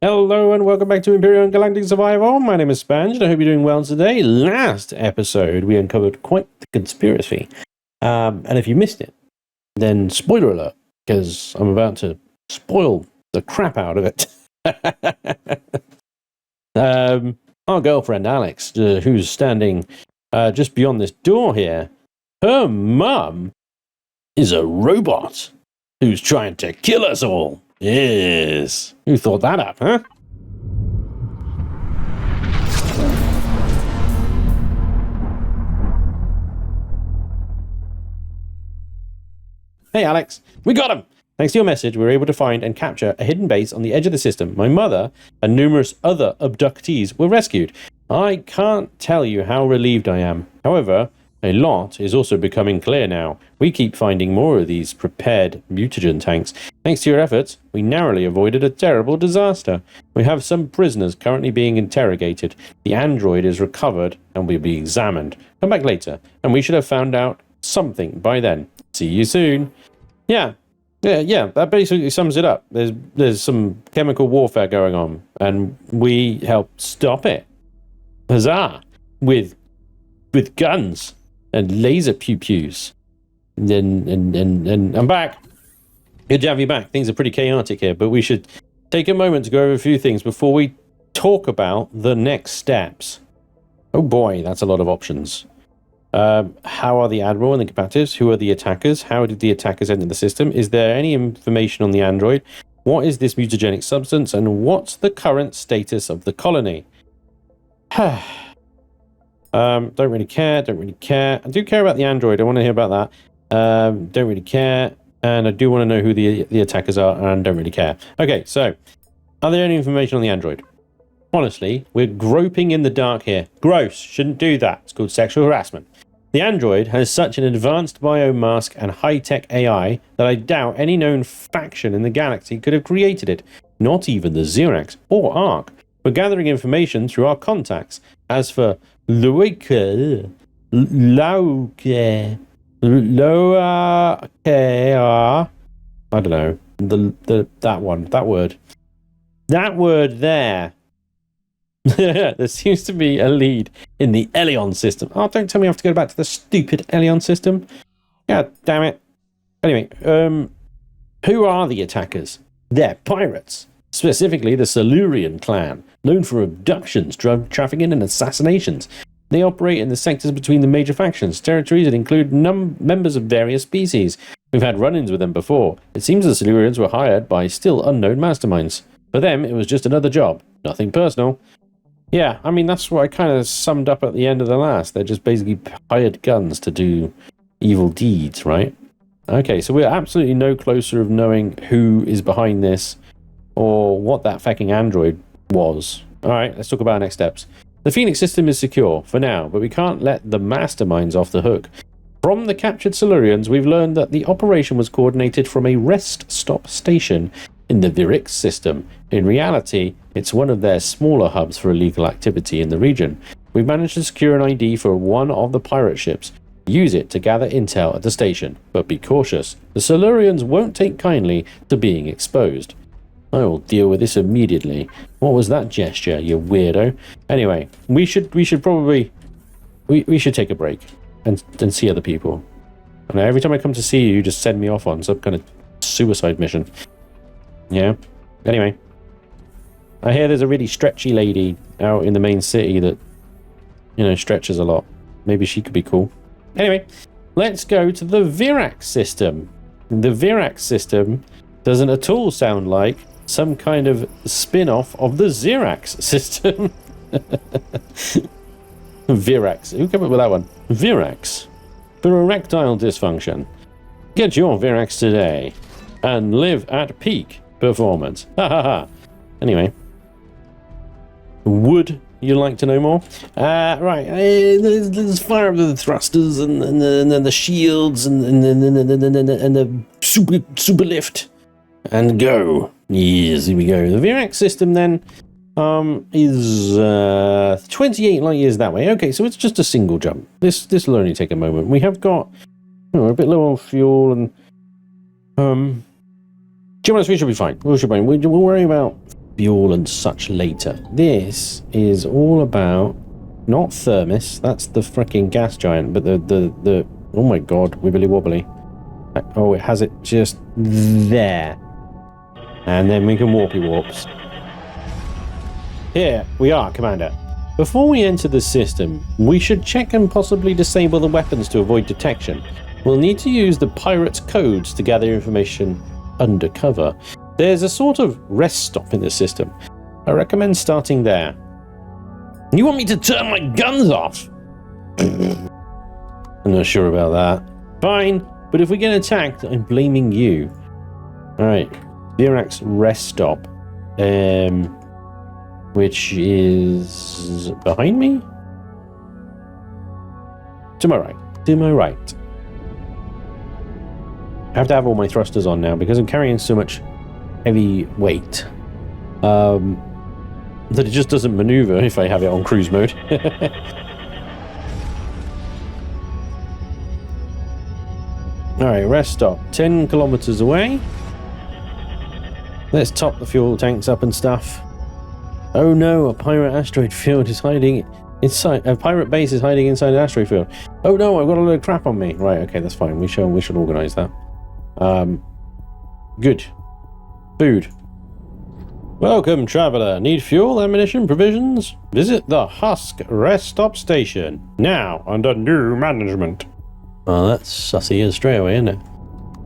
Hello and welcome back to Empyrion Galactic Survival. My name is Spanj and I hope you're doing well today. Last episode we uncovered quite the conspiracy. And if you missed it, then spoiler alert, because I'm about to spoil the crap out of it. Our girlfriend Alex, who's standing just beyond this door here, her mum is a robot who's trying to kill us all. Yes. Who thought that up, huh? Hey, Alex. We got him! Thanks to your message, we were able to find and capture a hidden base on the edge of the system. My mother and numerous other abductees were rescued. I can't tell you how relieved I am. However, a lot is also becoming clear now. We keep finding more of these prepared mutagen tanks. Thanks to your efforts, we narrowly avoided a terrible disaster. We have some prisoners currently being interrogated. The android is recovered and will be examined. Come back later, and we should have found out something by then. See you soon. Yeah, that basically sums it up. There's some chemical warfare going on, and we helped stop it. Huzzah! With guns and laser pew-pews. And I'm back. Good to have you back. Things are pretty chaotic here, but we should take a moment to go over a few things before we talk about the next steps. Oh boy, that's a lot of options. How are the Admiral and the Captives? Who are the attackers? How did the attackers enter the system? Is there any information on the android? What is this mutagenic substance? And what's the current status of the colony? Don't really care. I do care about the android. I want to hear about that. Don't really care. And I do want to know who the attackers are, and don't really care. Okay, so, are there any information on the android? Honestly, we're groping in the dark here. Gross. Shouldn't do that. It's called sexual harassment. The android has such an advanced biomask and high-tech AI that I doubt any known faction in the galaxy could have created it. Not even the Xerax or Ark. We're gathering information through our contacts. As for Lauke, I don't know, that word there. There seems to be a lead in the Elion system. Oh, don't tell me I have to go back to the stupid Elion system. God damn it. Anyway, who are the attackers? They're pirates. Specifically the Silurian clan, known for abductions, drug trafficking, and assassinations. They operate in the sectors between the major factions, territories that include members of various species. We've had run-ins with them before. It seems the Silurians were hired by still unknown masterminds. For them, it was just another job. Nothing personal. Yeah, I mean, that's what I kind of summed up at the end of the last. They're just basically hired guns to do evil deeds, right? Okay, so we're absolutely no closer of knowing who is behind this or what that fucking android was. Alright, let's talk about our next steps. The Phoenix system is secure, for now, but we can't let the masterminds off the hook. From the captured Silurians, we've learned that the operation was coordinated from a rest stop station in the V1.13 system. In reality, it's one of their smaller hubs for illegal activity in the region. We've managed to secure an ID for one of the pirate ships. Use it to gather intel at the station, but be cautious. The Silurians won't take kindly to being exposed. I will deal with this immediately. What was that gesture, you weirdo? Anyway, we should probably take a break and see other people. And every time I come to see you, you just send me off on some kind of suicide mission. Yeah. Anyway, I hear there's a really stretchy lady out in the main city that, you know, stretches a lot. Maybe she could be cool. Anyway, let's go to the V1.13 system. The V1.13 system doesn't at all sound like some kind of spin-off of the Xerax system. V1.13. Who came up with that one? V1.13. For erectile dysfunction. Get your V1.13 today and live at peak performance. Ha ha ha. Anyway. Would you like to know more? Right. Let's fire up the thrusters and the shields and the super lift. And go. Yes, here we go. The V1.13 system then is 28 light years that way. Okay, so it's just a single jump. This will only take a moment. We have got a bit low on fuel and Geometry should be fine. We should be fine. We'll worry about fuel and such later. This is all about not thermos. That's the freaking gas giant, but the oh my god, wibbly wobbly. Oh, it has it just there, and then we can warpy warps. Here we are, Commander. Before we enter the system, we should check and possibly disable the weapons to avoid detection. We'll need to use the pirate's codes to gather information undercover. There's a sort of rest stop in the system. I recommend starting there. You want me to turn my guns off? I'm not sure about that. Fine, but if we get attacked, I'm blaming you. Alright, Virax's rest stop. Which is behind me? To my right. To my right. I have to have all my thrusters on now because I'm carrying so much heavy weight that it just doesn't maneuver if I have it on cruise mode. Alright, rest stop. 10 kilometers away. Let's top the fuel tanks up and stuff. Oh no, a pirate asteroid field is hiding inside. A pirate base is hiding inside an asteroid field. Oh no, I've got a load of crap on me. Right, okay, that's fine. We should organise that. Good. Food. Welcome, traveller. Need fuel, ammunition, provisions? Visit the Husk Rest Stop Station. Now, under new management. Oh, that's sussy straight away, isn't it?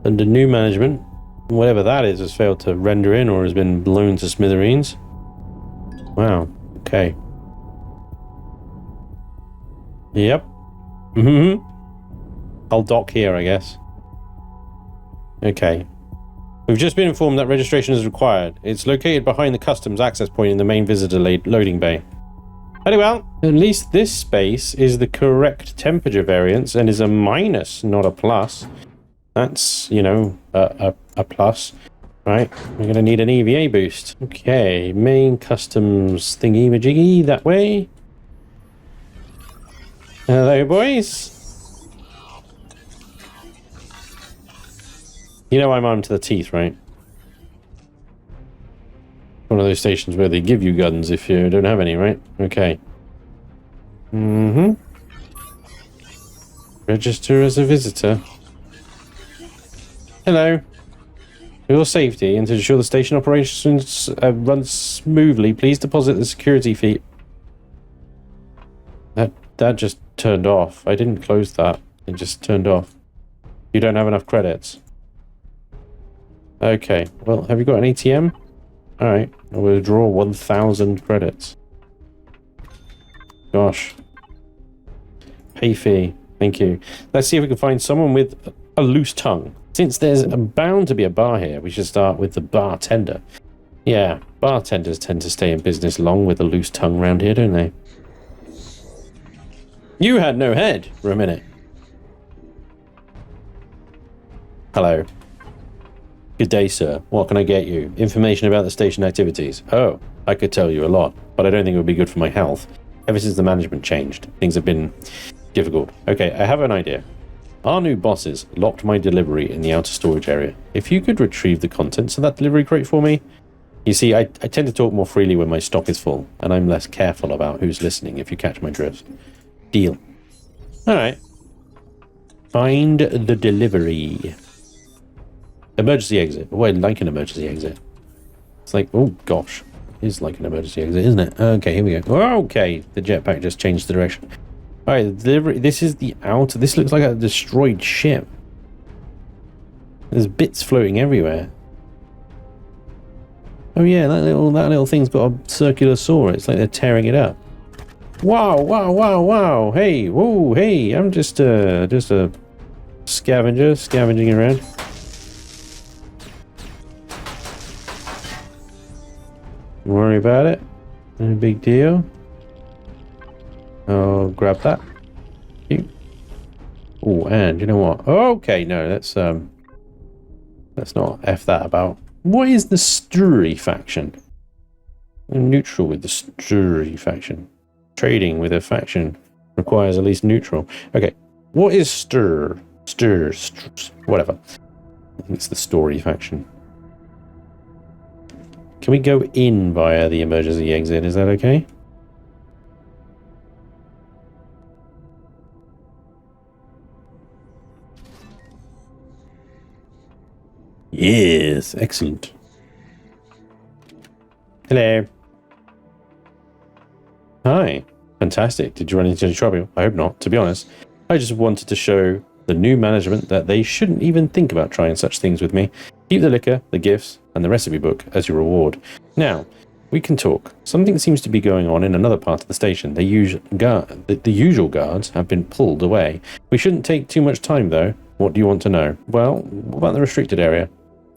Under new management. Whatever that is has failed to render in or has been blown to smithereens. Wow. Okay. Yep. I'll dock here, I guess. Okay. We've just been informed that registration is required. It's located behind the customs access point in the main visitor loading bay. Very well. At least this space is the correct temperature variance and is a minus, not a plus. That's, you know, a plus. Right, we're going to need an EVA boost. Okay, main customs thingy-majiggy that way. Hello, boys. You know I'm armed to the teeth, right? One of those stations where they give you guns if you don't have any, right? Okay. Register as a visitor. Hello. For your safety and to ensure the station operations run smoothly, please deposit the security fee. That just turned off. I didn't close that. It just turned off. You don't have enough credits. Okay. Well, have you got an ATM? Alright. I'll withdraw 1,000 credits. Gosh. Pay fee. Thank you. Let's see if we can find someone with a loose tongue. Since there's bound to be a bar here, we should start with the bartender. Yeah, bartenders tend to stay in business long with a loose tongue round here, don't they? You had no head for a minute. Hello. Good day, sir. What can I get you? Information about the station activities. Oh, I could tell you a lot, but I don't think it would be good for my health. Ever since the management changed, things have been difficult. Okay, I have an idea. Our new bosses locked my delivery in the outer storage area. If you could retrieve the contents of that delivery crate for me. You see, I tend to talk more freely when my stock is full, and I'm less careful about who's listening, if you catch my drift. Deal. Alright. Find the delivery. Emergency exit. Oh, I like an emergency exit. It's like, oh gosh. It is like an emergency exit, isn't it? Okay, here we go. Okay, the jetpack just changed the direction. Alright, the delivery. This is the outer. This looks like a destroyed ship. There's bits floating everywhere. Oh yeah, that little thing's got a circular saw. It's like they're tearing it up. Wow, wow, wow, wow. Hey, whoa, hey, I'm just a scavenger scavenging around. Don't worry about it. No big deal. I'll grab that. Oh, and you know what? Okay, no, let's not F that about. What is the Sturry faction? I'm neutral with the Sturry faction. Trading with a faction requires at least neutral. Okay, what is Stir, whatever. I think it's the Story faction. Can we go in via the emergency exit? Is that okay? Yes, excellent. Hello. Hi. Fantastic. Did you run into any trouble? I hope not. To be honest, I just wanted to show the new management that they shouldn't even think about trying such things with me. Keep the liquor, the gifts, and the recipe book as your reward. Now, we can talk. Something seems to be going on in another part of the station. The usual guards have been pulled away. We shouldn't take too much time, though. What do you want to know? Well, what about the restricted area?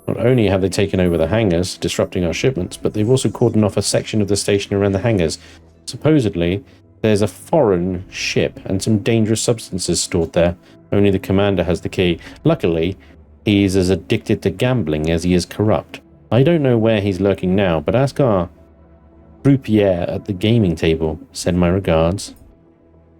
Not only have they taken over the hangars, disrupting our shipments, but they've also cordoned off a section of the station around the hangars. Supposedly, there's a foreign ship and some dangerous substances stored there. Only the commander has the key. Luckily, he's as addicted to gambling as he is corrupt. I don't know where he's lurking now, but ask our croupier at the gaming table. Send my regards.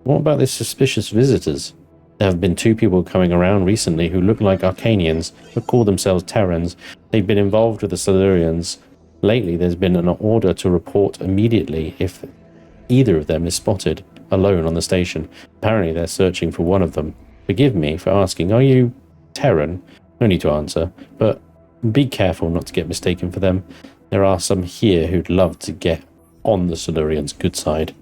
What about these suspicious visitors? There have been 2 people coming around recently who look like Arcanians, but call themselves Terrans. They've been involved with the Silurians. Lately, there's been an order to report immediately if either of them is spotted alone on the station. Apparently, they're searching for one of them. Forgive me for asking, are you Terran? No need to answer, but be careful not to get mistaken for them. There are some here who'd love to get on the Silurians' good side.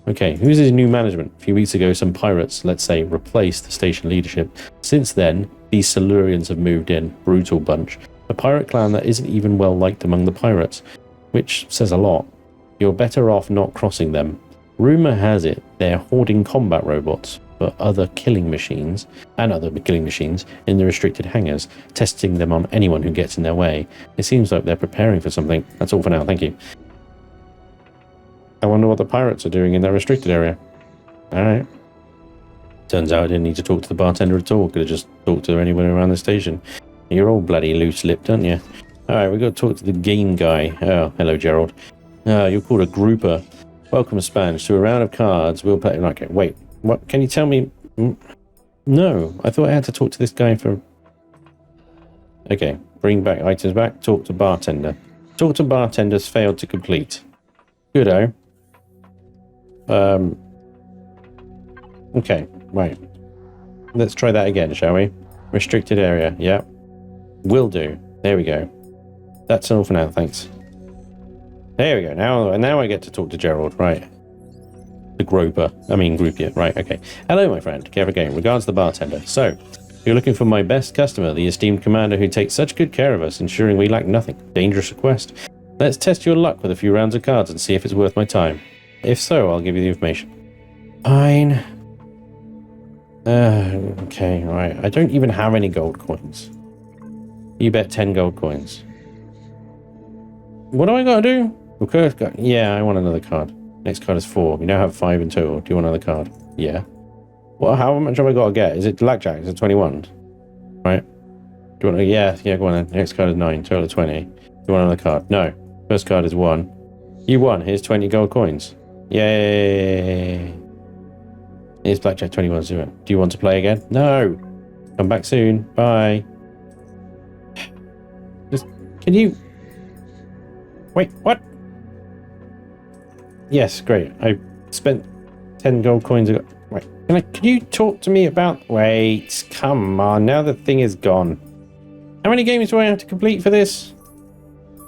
Okay, who's his new management? A few weeks ago, some pirates, let's say, replaced the station leadership. Since then, these Silurians have moved in. Brutal bunch. A pirate clan that isn't even well liked among the pirates, which says a lot. You're better off not crossing them. Rumor has it they're hoarding combat robots for other killing machines in the restricted hangars, testing them on anyone who gets in their way. It seems like they're preparing for something. That's all for now, thank you. I wonder what the pirates are doing in that restricted area. Alright. Turns out I didn't need to talk to the bartender at all. Could have just talked to anyone around the station. You're all bloody loose-lipped, aren't you? Alright, we've got to talk to the game guy. Oh, hello, Gerald. You're called a grouper. Welcome, Spanj. To a round of cards, we'll play... Okay, wait. What? Can you tell me... No, I thought I had to talk to this guy for... Okay, bring back items back. Talk to bartender. Talk to bartenders failed to complete. Good-o. Okay, right. Let's try that again, shall we? Restricted area, yeah. Will do. There we go. That's all for now, thanks. There we go. Now I get to talk to Gerald, right? The groupier. Right, okay. Hello, my friend. Care for game. Regards the bartender. So, you're looking for my best customer, the esteemed commander who takes such good care of us, ensuring we lack nothing. Dangerous request. Let's test your luck with a few rounds of cards and see if it's worth my time. If so, I'll give you the information. Fine. Okay, right. I don't even have any gold coins. You bet 10 gold coins. What do I gotta do? Yeah, I want another card. Next card is 4. We now have 5 in total. Do you want another card? Yeah. Well, how much have I got to get? Is it blackjack? Is it 21? Right. Do you want to... Yeah, go on then. Next card is 9. Total of 20. Do you want another card? No. First card is 1. You won. Here's 20 gold coins. Yay. Here's blackjack 21. Do you want to play again? No. Come back soon. Bye. Can you... Wait, what? Yes, great. I spent 10 gold coins ago. Wait, can you talk to me about... Wait, come on. Now the thing is gone. How many games do I have to complete for this?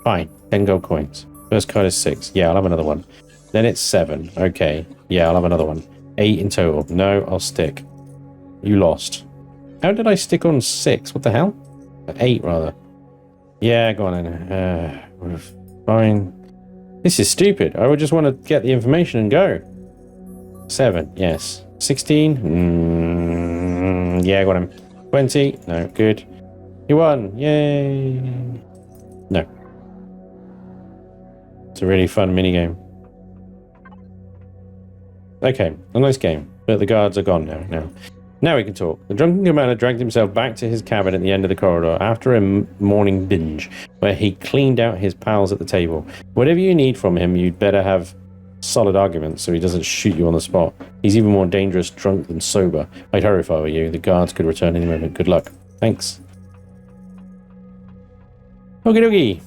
Fine, 10 gold coins. First card is 6. Yeah, I'll have another one. Then it's 7. Okay. Yeah, I'll have another one. 8 in total. No, I'll stick. You lost. How did I stick on 6? What the hell? 8, rather. Yeah, go on then. Fine. This is stupid. I would just want to get the information and go. 7, yes. 16? Yeah, got him. 20? No, good. You won. Yay. No. It's a really fun minigame. Okay, a nice game. But the guards are gone now. Now we can talk. The drunken commander dragged himself back to his cabin at the end of the corridor after a morning binge, where he cleaned out his pals at the table. Whatever you need from him, you'd better have solid arguments so he doesn't shoot you on the spot. He's even more dangerous drunk than sober. I'd hurry if I were you. The guards could return any moment. Good luck. Thanks. Okie dokie.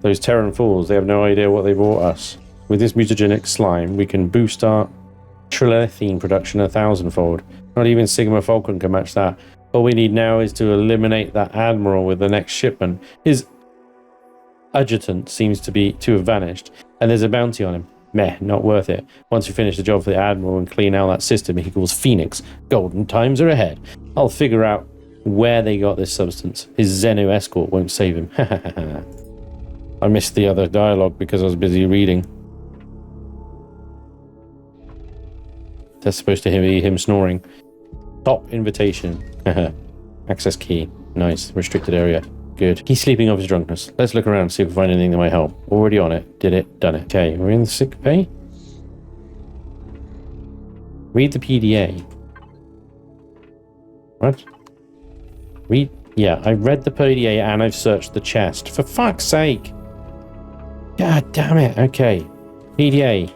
Those Terran fools, they have no idea what they brought us. With this mutagenic slime, we can boost our trilithine production 1,000-fold. Not even Sigma Falcon can match that. All we need now is to eliminate that admiral with the next shipment. His adjutant seems to have vanished, and there's a bounty on him. Meh, not worth it. Once we finish the job for the admiral and clean out that system he calls Phoenix, golden times are ahead. I'll figure out where they got this substance. His Zenu escort won't save him. I missed the other dialogue because I was busy reading. That's supposed to be him snoring. Top invitation. Access key. Nice. Restricted area. Good. He's sleeping off his drunkenness. Let's look around, see if we find anything that might help. Already on it. Did it. Done it. Okay, we're in the sick bay. Read the PDA. What? Read? Yeah, I read the PDA and I've searched the chest. For fuck's sake. God damn it. Okay. PDA.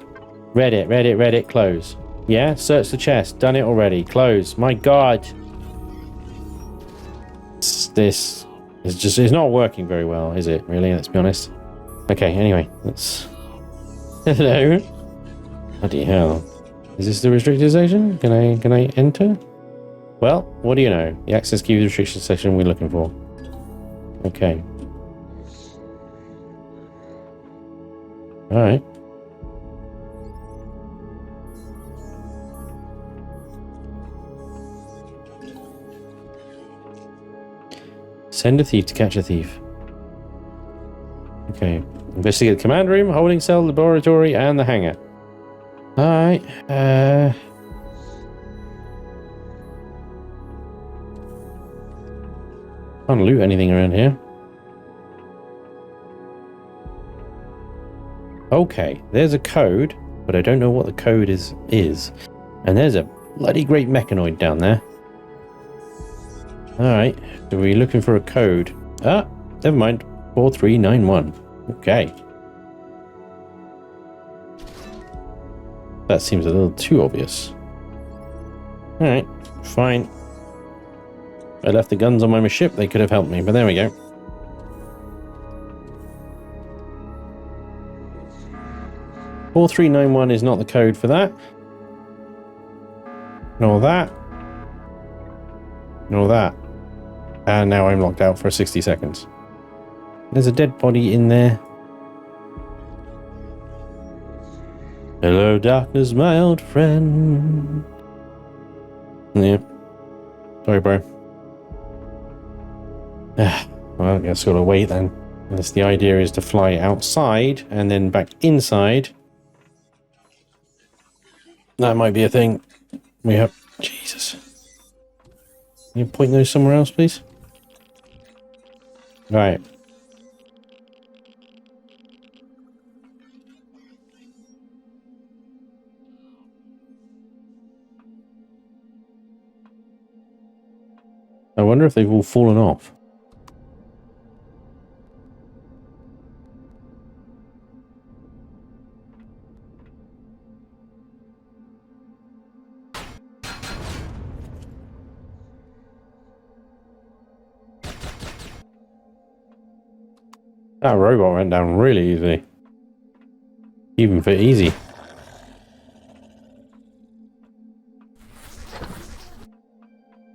Read it, close. Yeah, search the chest. Done it already. Close. My God. This is just, it's not working very well, is it? Really? Let's be honest. Okay, anyway. Let's... Hello? Bloody hell. Is this the restricted section? Can I enter? Well, what do you know? The access key restriction section we're looking for. Okay. Alright. Send a thief to catch a thief. Okay. Investigate the command room, holding cell, laboratory, and the hangar. Alright. Can't loot anything around here. Okay, there's a code, but I don't know what the code is. And there's a bloody great mechanoid down there. Alright, so we're looking for a code. Ah, never mind. 4391. Okay. That seems a little too obvious. Alright, fine. I left the guns on my ship, they could have helped me, but there we go. (4391) is not the code for that. Nor that. Nor that. And now I'm locked out for 60 seconds. There's a dead body in there. Hello, darkness, my old friend. Yeah. Sorry, bro. Well, I guess gotta wait then. Unless the idea is to fly outside and then back inside. That might be a thing. We have... Jesus. Can you point those somewhere else, please? Right. I wonder if they've all fallen off. That robot went down really easily. Even for easy.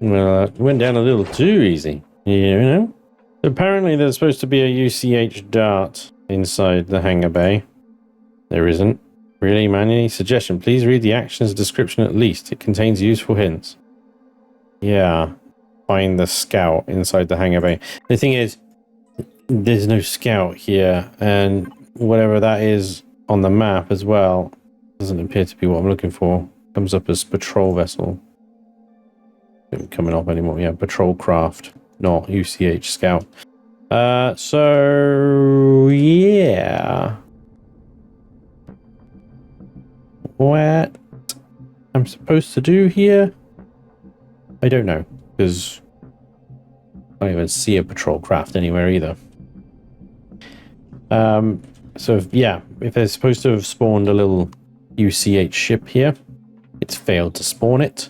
Well, it went down a little too easy, you know? Apparently there's supposed to be a UCH dart inside the hangar bay. There isn't. Really, man? Any suggestion? Please read the actions description at least. It contains useful hints. Yeah. Find the scout inside the hangar bay. The thing is, there's no scout here, and whatever that is on the map as well doesn't appear to be what I'm looking for. Comes up as patrol vessel. Isn't coming up anymore. Yeah, patrol craft, not UCH scout. So yeah, what I'm supposed to do here, I don't know, because I don't even see a patrol craft anywhere either. So yeah, if they're supposed to have spawned a little UCH ship here, it's failed to spawn it,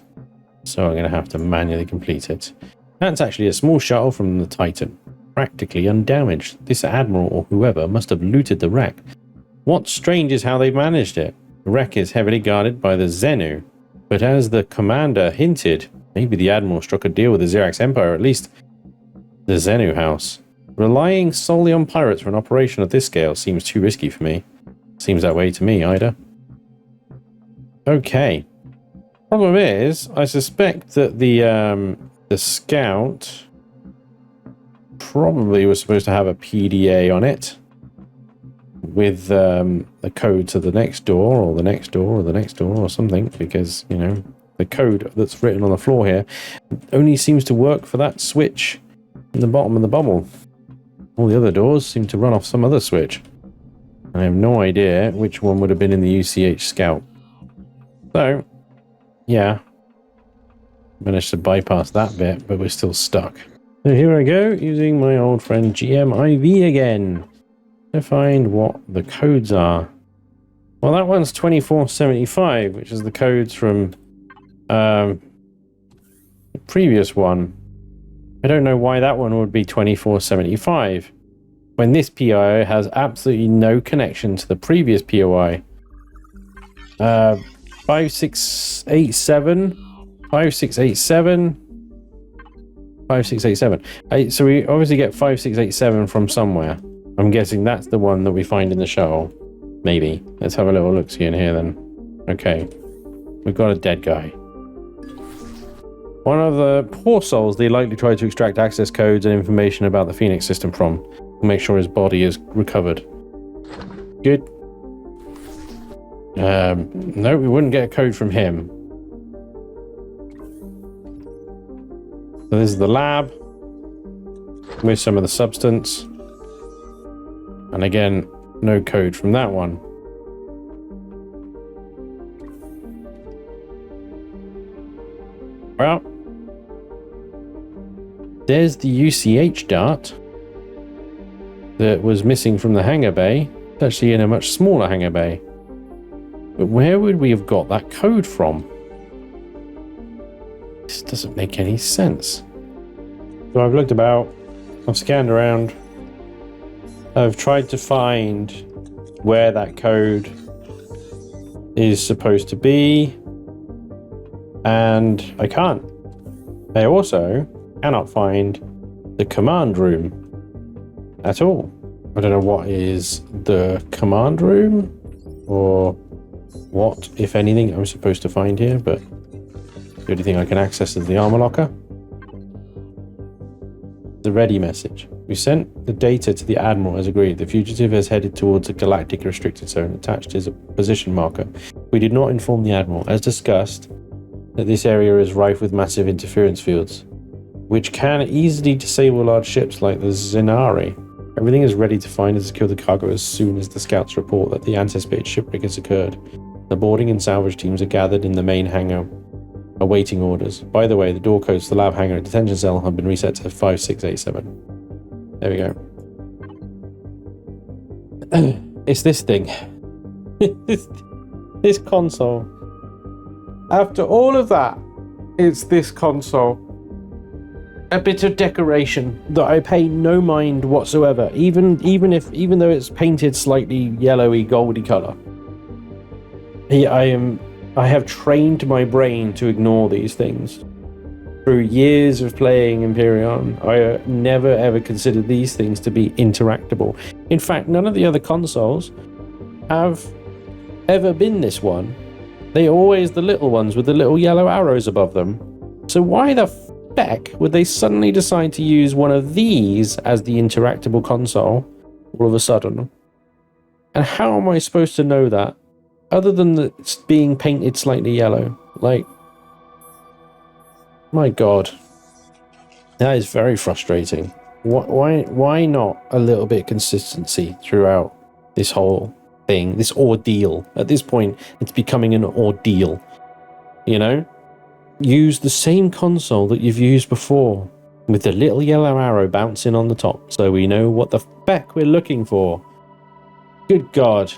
so I'm going to have to manually complete it. That's actually a small shuttle from the Titan. practically undamaged. This admiral or whoever must have looted the wreck. What's strange is how they managed it. The wreck is heavily guarded by the Xenu, but as the commander hinted, maybe the admiral struck a deal with the Xerax Empire, at least the Xenu house. Relying solely on pirates for an operation of this scale seems too risky for me. Seems that way to me, Ida. Okay. Problem is, I suspect that the scout probably was supposed to have a PDA on it with the code to the next door, or the next door, or the next door, or something, because, you know, the code that's written on the floor here only seems to work for that switch in the bottom of the bubble. All the other doors seem to run off some other switch. I have no idea which one would have been in the UCH Scout. So, yeah. Managed to bypass that bit, but we're still stuck. So here I go, using my old friend GMIV again to find what the codes are. Well, that one's 2475, which is the codes from the previous one. I don't know why that one would be 2475 when this PIO has absolutely no connection to the previous POI. 5687, 5687, 5687. So we obviously get 5687 from somewhere. I'm guessing that's the one that we find in the shuttle. Maybe. Let's have a little look-see in here then. Okay. We've got a dead guy. One of the poor souls they likely tried to extract access codes and information about the Phoenix system from. Make sure his body is recovered. Good. No, we wouldn't get a code from him. So this is the lab with some of the substance. And again, no code from that one. Well, there's the UCH dart that was missing from the hangar bay. It's actually in a much smaller hangar bay. But where would we have got that code from? This doesn't make any sense. So I've looked about, I've scanned around, I've tried to find where that code is supposed to be, and I can't. I also cannot find the command room at all. I don't know what is the command room, or what, if anything, I'm supposed to find here, but the only thing I can access is the armor locker. The ready message. We sent the data to the Admiral as agreed. The fugitive has headed towards a galactic restricted zone. Attached is a position marker. We did not inform the Admiral, as discussed, that this area is rife with massive interference fields, which can easily disable large ships like the Zenari. Everything is ready to find and secure the cargo as soon as the scouts report that the anticipated shipwreck has occurred. The boarding and salvage teams are gathered in the main hangar, awaiting orders. By the way, the door codes to the lab hangar and detention cell have been reset to 5687. There we go. It's this thing. This console. After all of that, it's this console. A bit of decoration that I pay no mind whatsoever, even though it's painted slightly yellowy, goldy color. I have trained my brain to ignore these things. Through years of playing Empyrion, I never ever considered these things to be interactable. In fact, none of the other consoles have ever been this one. They're always the little ones with the little yellow arrows above them. So why the heck would they suddenly decide to use one of these as the interactable console all of a sudden? And how am I supposed to know that? Other than it's being painted slightly yellow. Like, my God. That is very frustrating. Why not a little bit of consistency throughout this whole thing, this ordeal? At this point, it's becoming an ordeal. You know? Use the same console that you've used before, with the little yellow arrow bouncing on the top, so we know what the feck we're looking for. Good God.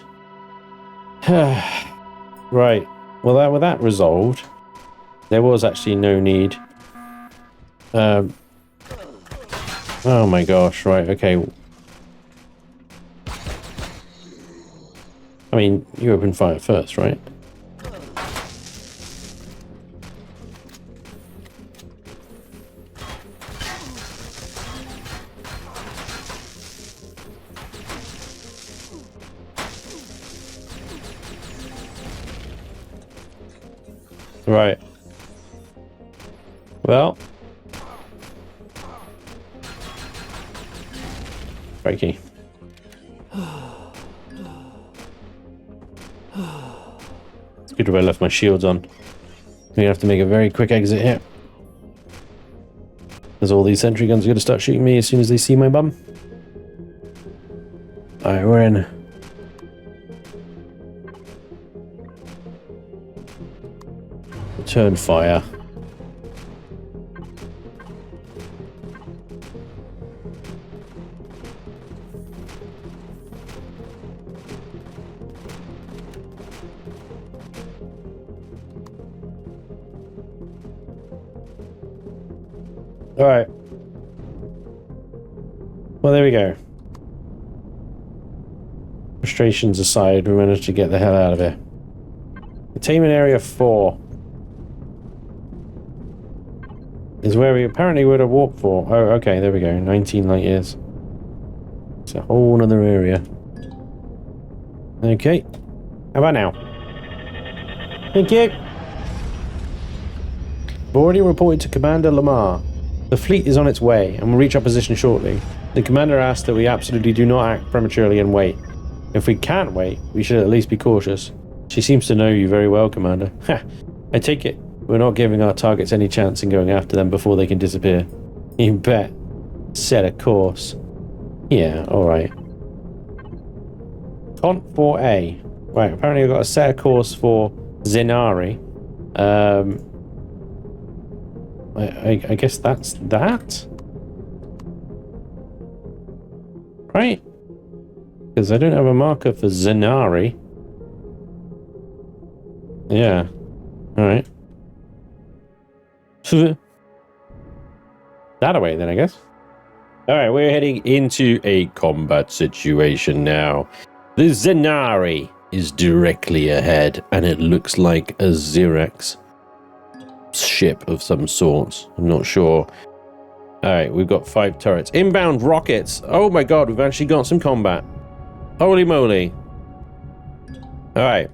Right. Well, with that resolved, there was actually no need Oh my gosh, right, okay. I mean, you open fire first, right? Right. Well. Crikey. It's good if I left my shields on. We're gonna have to make a very quick exit here. Because all these sentry guns are gonna start shooting me as soon as they see my bum. Alright, we're in. Return fire. Alright. Well, there we go. Frustrations aside, we managed to get the hell out of here. Containment Area 4 is where we apparently would have walked for. Oh, okay, there we go. 19 light years. It's a whole other area. Okay. How about now? Thank you. I've already reported to Commander Lamar. The fleet is on its way and will reach our position shortly. The commander asked that we absolutely do not act prematurely and wait. If we can't wait, we should at least be cautious. She seems to know you very well, Commander. Ha! I take it we're not giving our targets any chance in going after them before they can disappear. You bet. Set a course. Yeah, alright. Cont 4A. Right, apparently we've got a set a course for Zenari. I guess that's that? Right? Because I don't have a marker for Zenari. Yeah. Alright. That away then, I guess. Alright, we're heading into a combat situation now. The Zenari is directly ahead, and it looks like a Xerex ship of some sort. I'm not sure. Alright, we've got 5 turrets. Inbound rockets! Oh my god, we've actually got some combat. Holy moly. Alright.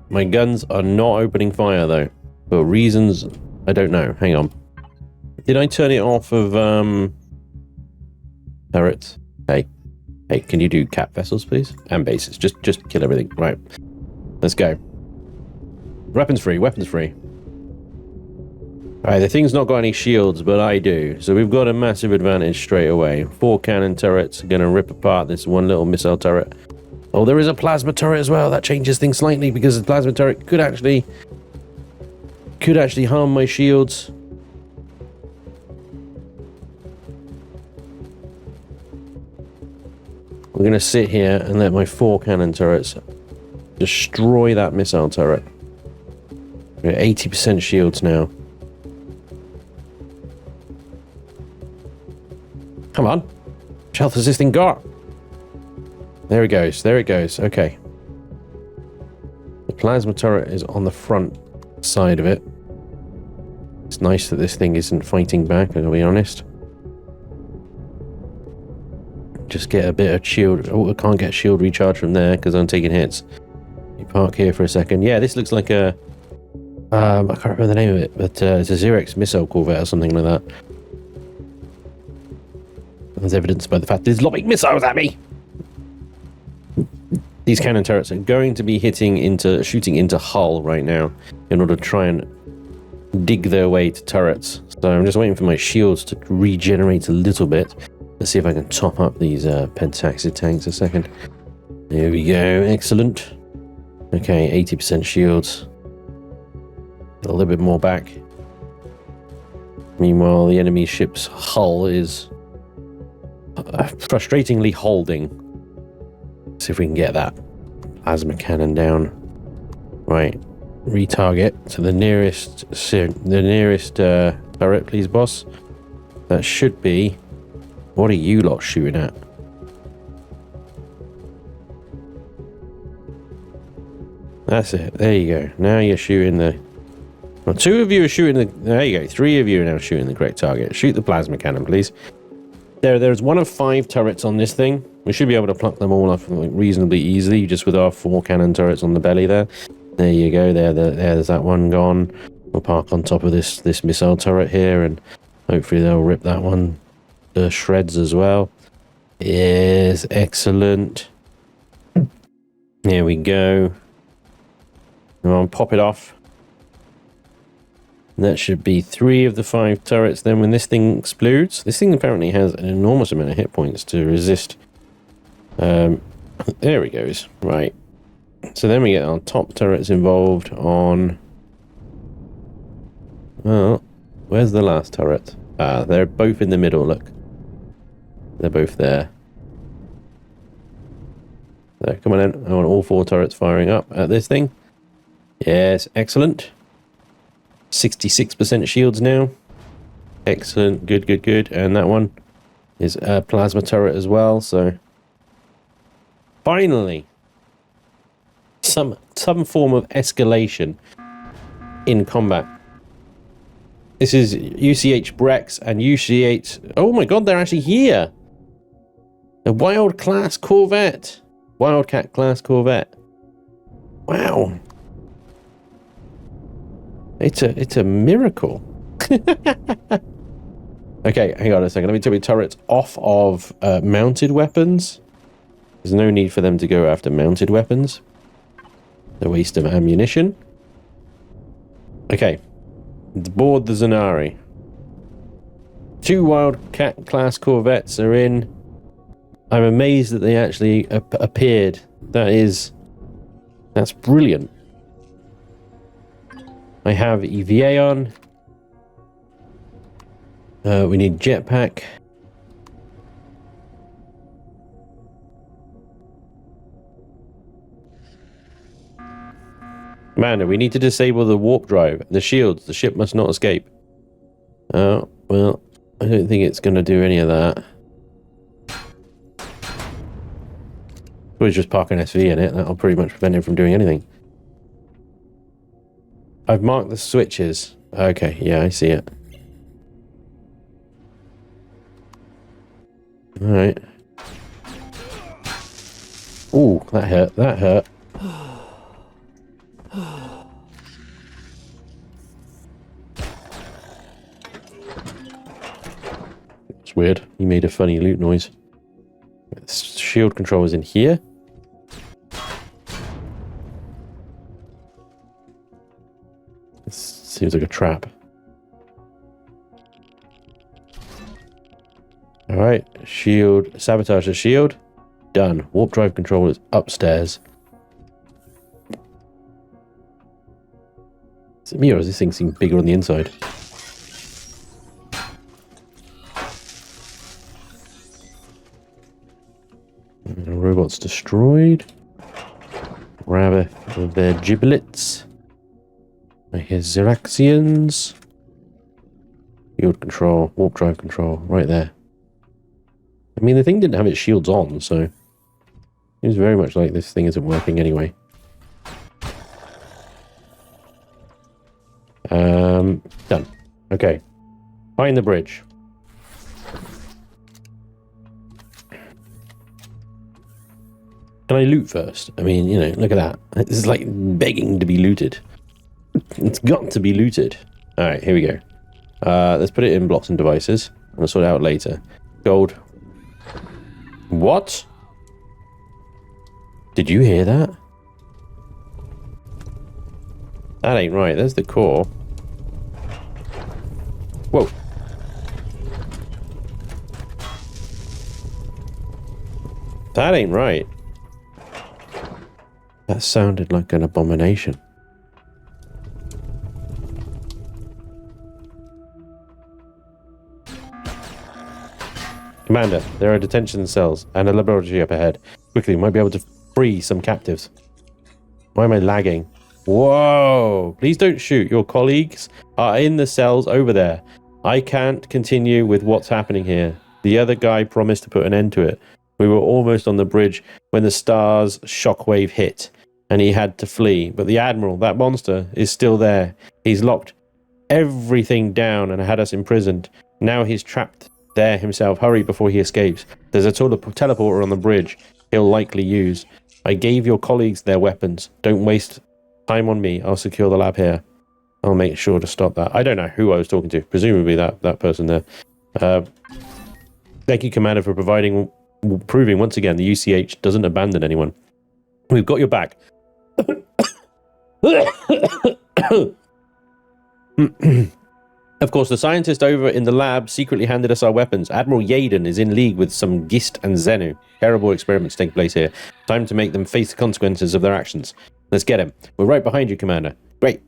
My guns are not opening fire though. For reasons I don't know. Hang on. Did I turn it off of turrets? Hey. Hey, can you do cap vessels please? And bases. Just kill everything. Right. Let's go. Weapons free, weapons free. Alright, the thing's not got any shields, but I do. So we've got a massive advantage straight away. 4 cannon turrets are going to rip apart this one little missile turret. Oh, there is a plasma turret as well. That changes things slightly because the plasma turret could actually harm my shields. We're going to sit here and let my 4 cannon turrets destroy that missile turret. We're at 80% shields now. Come on. Which health has this thing got? There it goes. There it goes. Okay. The plasma turret is on the front side of it. It's nice that this thing isn't fighting back, I'm going to be honest. Just get a bit of shield. Oh, I can't get shield recharge from there because I'm taking hits. You park here for a second. Yeah, this looks like a... I can't remember the name of it, but it's a Xerex missile corvette or something like that. As evidenced by the fact that it's lobbing missiles at me. These cannon turrets are going to be shooting into hull right now in order to try and dig their way to turrets. So I'm just waiting for my shields to regenerate a little bit. Let's see if I can top up these pentaxid tanks a second. There we go. Excellent. Okay, 80% shields. A little bit more back. Meanwhile, the enemy ship's hull is frustratingly holding. See if we can get that plasma cannon down. Right, retarget to the nearest turret, please, boss. That should be What are you lot shooting at? That's it. There you go. Now you're shooting the... Well, 2 of you are shooting the... There you go. 3 of you are now shooting the correct target. Shoot the plasma cannon, please. There's 1 of 5 turrets on this thing. We should be able to pluck them all off reasonably easily, just with our 4 cannon turrets on the belly there. There you go. There's that one gone. We'll park on top of this missile turret here, and hopefully they'll rip that one to shreds as well. Yes, excellent. Here we go. I'll pop it off. And that should be 3 of the 5 turrets. Then when this thing explodes, this thing apparently has an enormous amount of hit points to resist. There he goes. Right. So then we get our top turrets involved on... Well, where's the last turret? Ah, they're both in the middle, look. They're both there. So, come on in. I want all 4 turrets firing up at this thing. Yes, excellent. 66% shields now. Excellent, good, good, good. And that one is a plasma turret as well, so... Finally! Some form of escalation in combat. This is UCH Brex and UCH... Oh my god, they're actually here! A Wildcat class Corvette. Wow. It's a miracle. Okay, hang on a second. Let me take my turrets off of mounted weapons. There's no need for them to go after mounted weapons. The waste of ammunition. Okay. Board the Zanari. 2 Wildcat class Corvettes are in. I'm amazed that they actually appeared. That's brilliant. I have EVA on. We need jetpack. Commander, we need to disable the warp drive. The shields. The ship must not escape. Oh, well, I don't think it's going to do any of that. We'll just park an SV in it. That'll pretty much prevent it from doing anything. I've marked the switches. Okay, yeah, I see it. Alright. Ooh, that hurt. That hurt. It's weird. He made a funny loot noise. Shield control is in here. Seems like a trap. Alright, shield, sabotage the shield. Done. Warp drive control is upstairs. Is it me or does this thing seem bigger on the inside? The robot's destroyed. Grab their giblets. I hear Xeraxians. Shield control, warp drive control, right there. I mean, the thing didn't have its shields on, so it was very much like this thing isn't working anyway. Done. Okay. Find the bridge. Can I loot first? I mean, you know, look at that. This is like begging to be looted. It's got to be looted. Alright, here we go. Let's put it in blocks and devices. I'll sort it out later. Gold. What? Did you hear that? That ain't right. There's the core. Whoa. That ain't right. That sounded like an abomination. Commander, there are detention cells and a laboratory up ahead. Quickly, we might be able to free some captives. Why am I lagging? Whoa! Please don't shoot. Your colleagues are in the cells over there. I can't continue with what's happening here. The other guy promised to put an end to it. We were almost on the bridge when the star's shockwave hit, and he had to flee. But the Admiral, that monster, is still there. He's locked everything down and had us imprisoned. Now he's trapped there himself. Hurry before he escapes. There's a teleporter on the bridge he'll likely use. I gave your colleagues their weapons. Don't waste time on me. I'll secure the lab here. I'll make sure to stop that. I don't know who I was talking to. Presumably that person there. Thank you, Commander, for proving once again the UCH doesn't abandon anyone. We've got your back. Of course, the scientist over in the lab secretly handed us our weapons. Admiral Yaden is in league with some Gist and Zenu. Terrible experiments take place here. Time to make them face the consequences of their actions. Let's get him. We're right behind you, Commander. Great.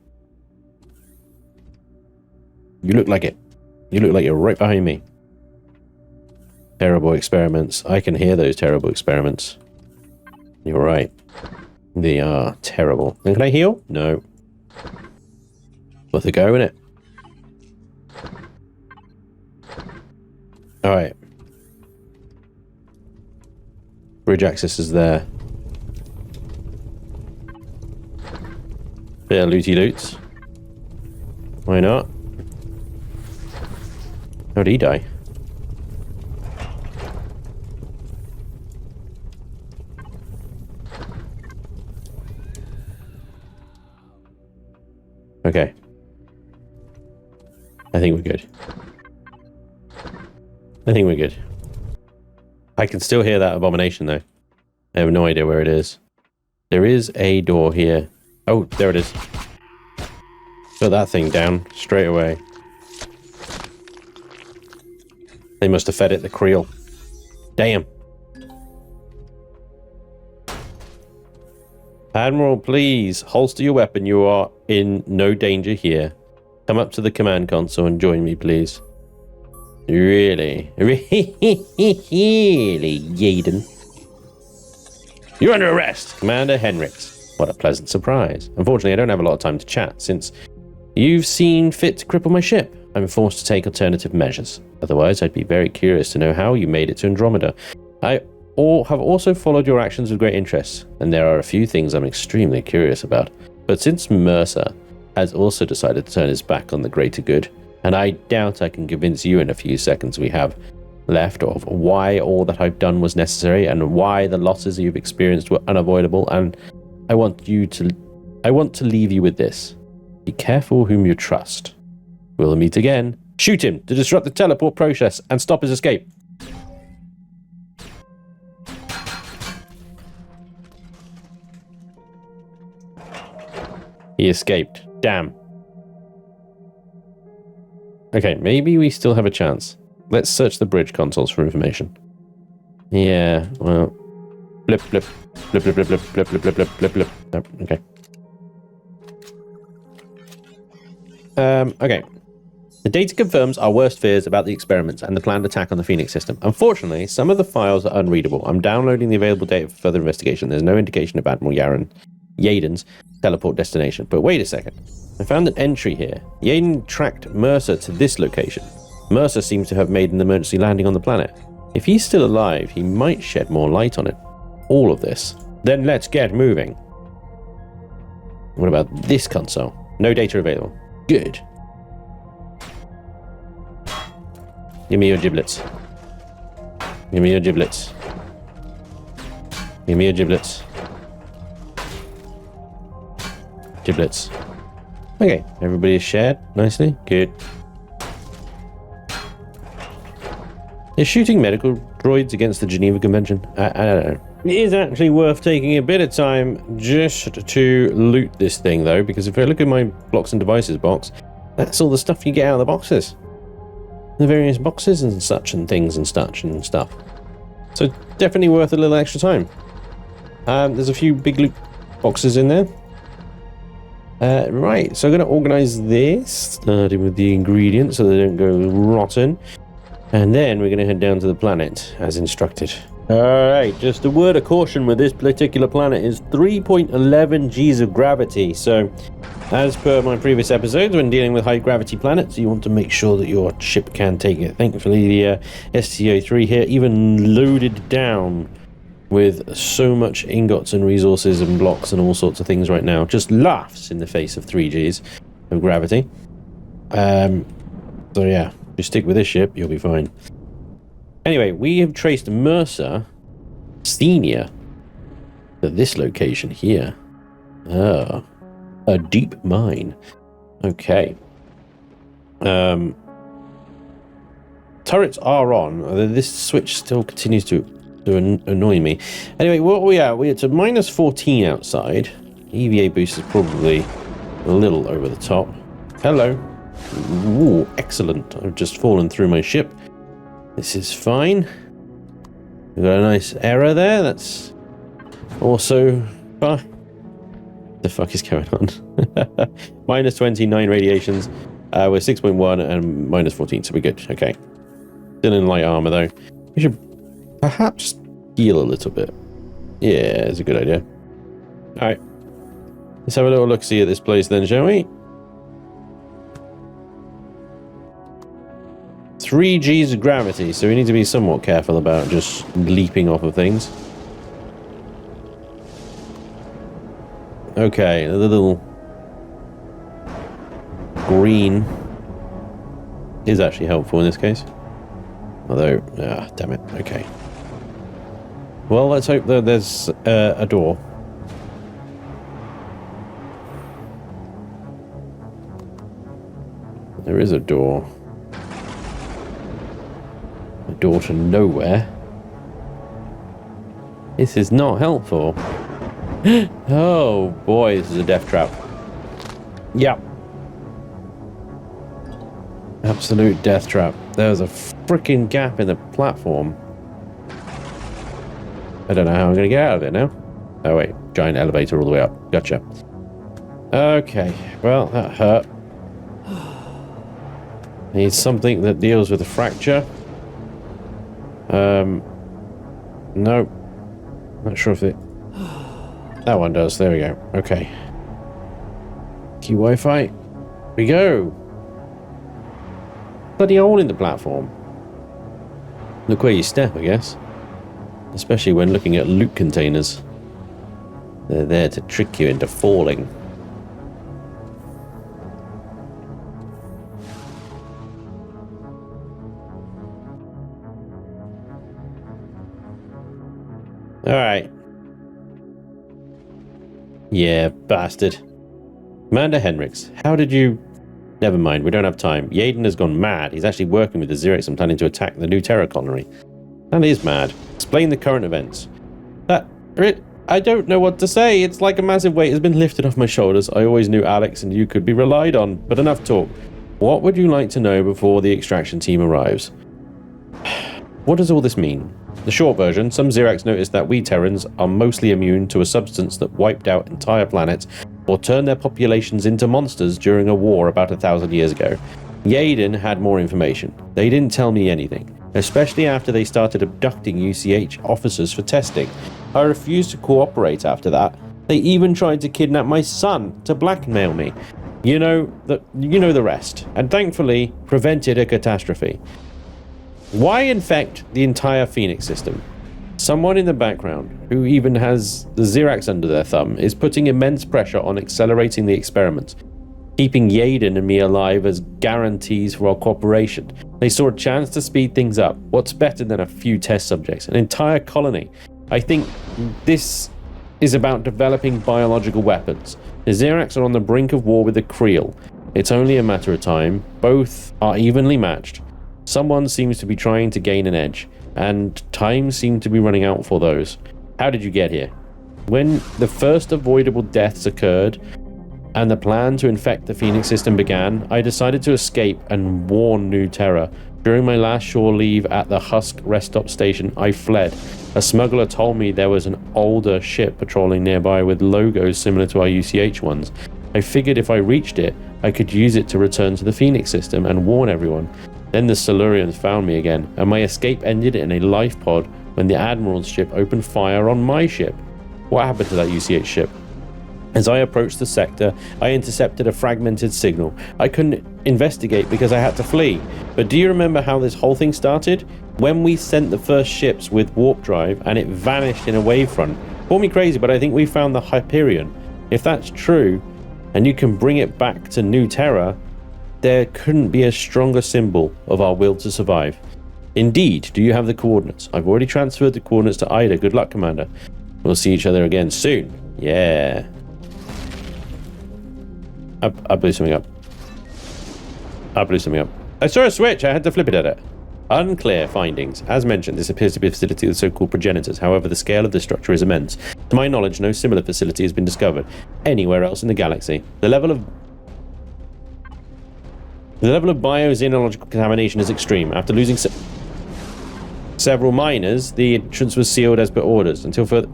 You look like it. You look like you're right behind me. Terrible experiments. I can hear those terrible experiments. You're right. They are terrible. And can I heal? No. Worth a go, innit? Alright. Bridge access is there. Bit of looty loots. Why not? How did he die? Okay. I think we're good. I think we're good. I can still hear that abomination, though. I have no idea where it is. There is a door here. Oh, there it is. Put that thing down straight away. They must have fed it the creel. Damn. Admiral, please, holster your weapon. You are in no danger here. Come up to the command console and join me, please. Really? Really, Yaden? You're under arrest, Commander Henriks. What a pleasant surprise. Unfortunately, I don't have a lot of time to chat, since you've seen fit to cripple my ship. I'm forced to take alternative measures. Otherwise, I'd be very curious to know how you made it to Andromeda. I have also followed your actions with great interest, and there are a few things I'm extremely curious about. But since Mercer has also decided to turn his back on the greater good, and I doubt I can convince you in a few seconds we have left of why all that I've done was necessary and why the losses you've experienced were unavoidable, and I want to leave you with this. Be careful whom you trust. We'll meet again. Shoot him to disrupt the teleport process and stop his escape. He escaped. Damn. Okay, maybe we still have a chance. Let's search the bridge consoles for information. Yeah, well... Blip, blip. Blip, blip, blip, blip, blip, blip, blip, blip, blip, blip. Oh, okay. Okay. The data confirms our worst fears about the experiments and the planned attack on the Phoenix system. Unfortunately, some of the files are unreadable. I'm downloading the available data for further investigation. There's no indication of Admiral Yaden's teleport destination. But wait a second. I found an entry here. Yaden tracked Mercer to this location. Mercer seems to have made an emergency landing on the planet. If he's still alive, he might shed more light on it. All of this. Then let's get moving. What about this console? No data available. Good. Give me your giblets. Give me your giblets. Give me your giblets. Giblets. Okay, everybody is shared nicely. Good. Is shooting medical droids against the Geneva Convention? I don't know. It is actually worth taking a bit of time just to loot this thing, though, because if I look at my blocks and devices box, that's all the stuff you get out of the boxes. The various boxes and such and things and such and stuff. So definitely worth a little extra time. There's a few big loot boxes in there. Right, so I'm going to organize this, starting with the ingredients so they don't go rotten. And then we're going to head down to the planet, as instructed. Alright, just a word of caution with this particular planet is 3.11 Gs of gravity. So, as per my previous episodes, when dealing with high gravity planets, you want to make sure that your ship can take it. Thankfully, the SCO-3 here even loaded down with so much ingots and resources and blocks and all sorts of things right now. Just laughs in the face of 3 Gs of gravity. So yeah, if you stick with this ship, you'll be fine. Anyway, we have traced Mercer Senior to this location here. Oh, a deep mine. Okay. Turrets are on. This switch still continues to annoy me. Anyway, what are we at? We're at minus 14 outside. EVA boost is probably a little over the top. Hello. Ooh, excellent. I've just fallen through my ship. This is fine. We've got a nice error there. That's also fine. What the fuck is going on? Minus 29 radiations. We're 6.1 and minus 14, so we're good. Okay. Still in light armor, though. We should perhaps heal a little bit. Yeah, it's a good idea. Alright. Let's have a little look-see at this place then, shall we? 3 Gs of gravity, so we need to be somewhat careful about just leaping off of things. Okay, the little green is actually helpful in this case. Although, damn it, okay. Well, let's hope that there's a door. There is a door. A door to nowhere. This is not helpful. Oh boy, this is a death trap. Yep. Absolute death trap. There's a freaking gap in the platform. I don't know how I'm going to get out of it now. Oh wait, giant elevator all the way up. Gotcha. Okay, well, that hurt. Need something that deals with the fracture. No. Not sure if it... That one does. There we go. Okay. Key Wi-Fi. We go. Bloody hole in the platform. Look where you step, I guess. Especially when looking at loot containers. They're there to trick you into falling. Alright. Yeah, bastard. Commander Henricks, how did you... Never mind, we don't have time. Yaden has gone mad. He's actually working with the Xerix and planning to attack the new Terra colony. That is mad. Explain the current events. I don't know what to say. It's like a massive weight has been lifted off my shoulders. I always knew Alex and you could be relied on. But enough talk. What would you like to know before the extraction team arrives? What does all this mean? The short version, some Xerax noticed that we Terrans are mostly immune to a substance that wiped out entire planets or turned their populations into monsters during a war about 1,000 years ago. Yaden had more information. They didn't tell me anything, especially after they started abducting UCH officers for testing. I refused to cooperate after that. They even tried to kidnap my son to blackmail me. You know the rest, and thankfully prevented a catastrophe. Why infect the entire Phoenix system? Someone in the background, who even has the Xerax under their thumb, is putting immense pressure on accelerating the experiments, keeping Yaden and me alive as guarantees for our cooperation. They saw a chance to speed things up. What's better than a few test subjects? An entire colony. I think this is about developing biological weapons. The Xerax are on the brink of war with the Creel. It's only a matter of time. Both are evenly matched. Someone seems to be trying to gain an edge, and time seems to be running out for those. How did you get here? When the first avoidable deaths occurred, and the plan to infect the Phoenix system began, I decided to escape and warn New Terra. During my last shore leave at the Husk rest stop station, I fled. A smuggler told me there was an older ship patrolling nearby with logos similar to our UCH ones. I figured if I reached it, I could use it to return to the Phoenix system and warn everyone. Then the Silurians found me again, and my escape ended in a life pod when the Admiral's ship opened fire on my ship. What happened to that UCH ship? As I approached the sector, I intercepted a fragmented signal. I couldn't investigate because I had to flee. But do you remember how this whole thing started? When we sent the first ships with warp drive and it vanished in a wavefront. Call me crazy, but I think we found the Hyperion. If that's true, and you can bring it back to New Terra, there couldn't be a stronger symbol of our will to survive. Indeed, do you have the coordinates? I've already transferred the coordinates to Ida. Good luck, Commander. We'll see each other again soon. Yeah. I blew something up. I saw a switch. I had to flip it at it. Unclear findings. As mentioned, this appears to be a facility with so-called progenitors. However, the scale of this structure is immense. To my knowledge, no similar facility has been discovered anywhere else in the galaxy. The level of bioxenological contamination is extreme. After losing several miners, the entrance was sealed as per orders. Until further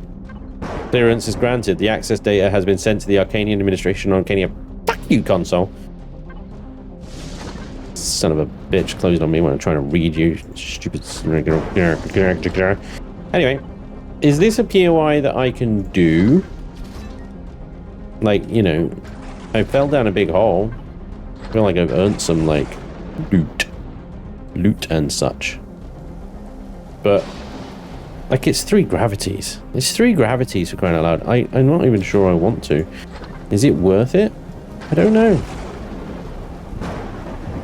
clearance is granted, the access data has been sent to the Arcanian administration on Arcania. Fuck you, console. Son of a bitch closed on me when I'm trying to read you. Stupid. Anyway, is this a POI that I can do? Like, you know, I fell down a big hole. I feel like I've earned some, like, loot and such. But, like, it's 3 gravities. It's 3 gravities for crying out loud. I'm not even sure I want to. Is it worth it? I don't know.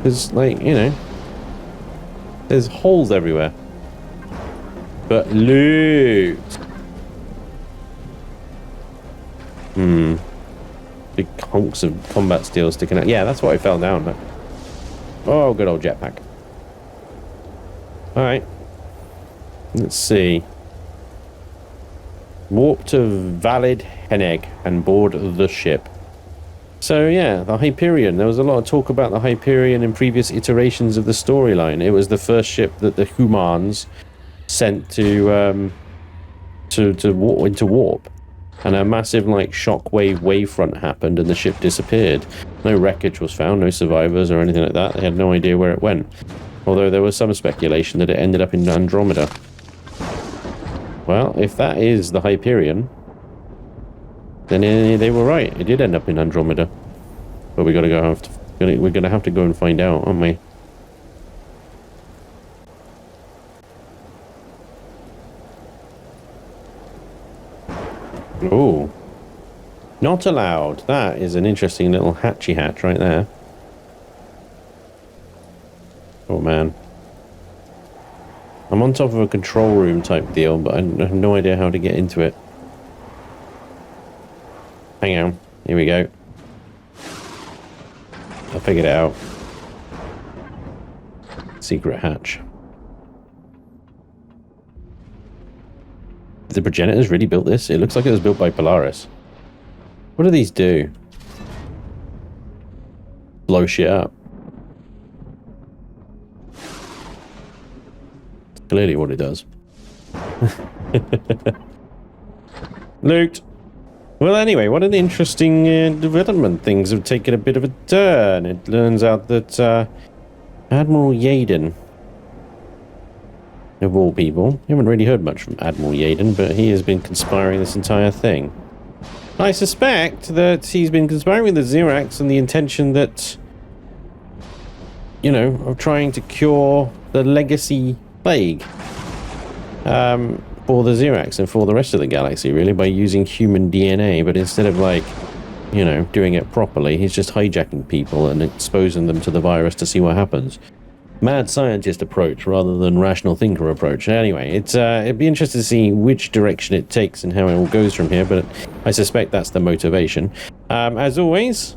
There's, like, you know, there's holes everywhere. But loot. Big hunks of combat steel sticking out. Yeah, that's what I fell down. But... oh, good old jetpack. Alright. Let's see. Warp to Valid Heneg and board the ship. So yeah, the Hyperion. There was a lot of talk about the Hyperion in previous iterations of the storyline. It was the first ship that the humans sent to warp into warp, and a massive like shockwave wavefront happened, and the ship disappeared. No wreckage was found, no survivors or anything like that. They had no idea where it went. Although there was some speculation that it ended up in Andromeda. Well, if that is the Hyperion, then they were right. It did end up in Andromeda. But we're gonna have to go and find out, aren't we? Oh. Not allowed. That is an interesting little hatchy hatch right there. Oh man. I'm on top of a control room type deal, but I have no idea how to get into it. Hang on. Here we go. I figured it out. Secret hatch. Did the progenitors really built this? It looks like it was built by Polaris. What do these do? Blow shit up. Clearly what it does. Loot. Well, anyway, what an interesting development. Things have taken a bit of a turn. It turns out that Admiral Yaden, of all people, you haven't really heard much from Admiral Yaden, but he has been conspiring this entire thing. I suspect that he's been conspiring with the Xerax and the intention that, you know, of trying to cure the legacy plague. For the Xerax and for the rest of the galaxy, really, by using human DNA, but instead of, like, you know, doing it properly, he's just hijacking people and exposing them to the virus to see what happens. Mad scientist approach rather than rational thinker approach. Anyway, it'd be interesting to see which direction it takes and how it all goes from here, but I suspect that's the motivation. As always,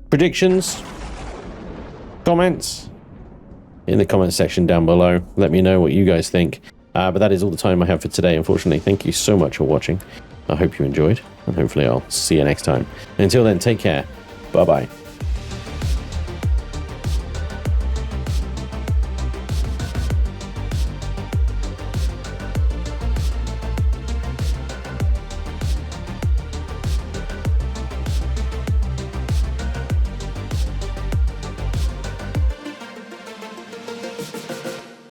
predictions, comments in the comment section down below. Let me know what you guys think. But that is all the time I have for today, unfortunately. Thank you so much for watching. I hope you enjoyed, and hopefully I'll see you next time. Until then, take care. Bye-bye.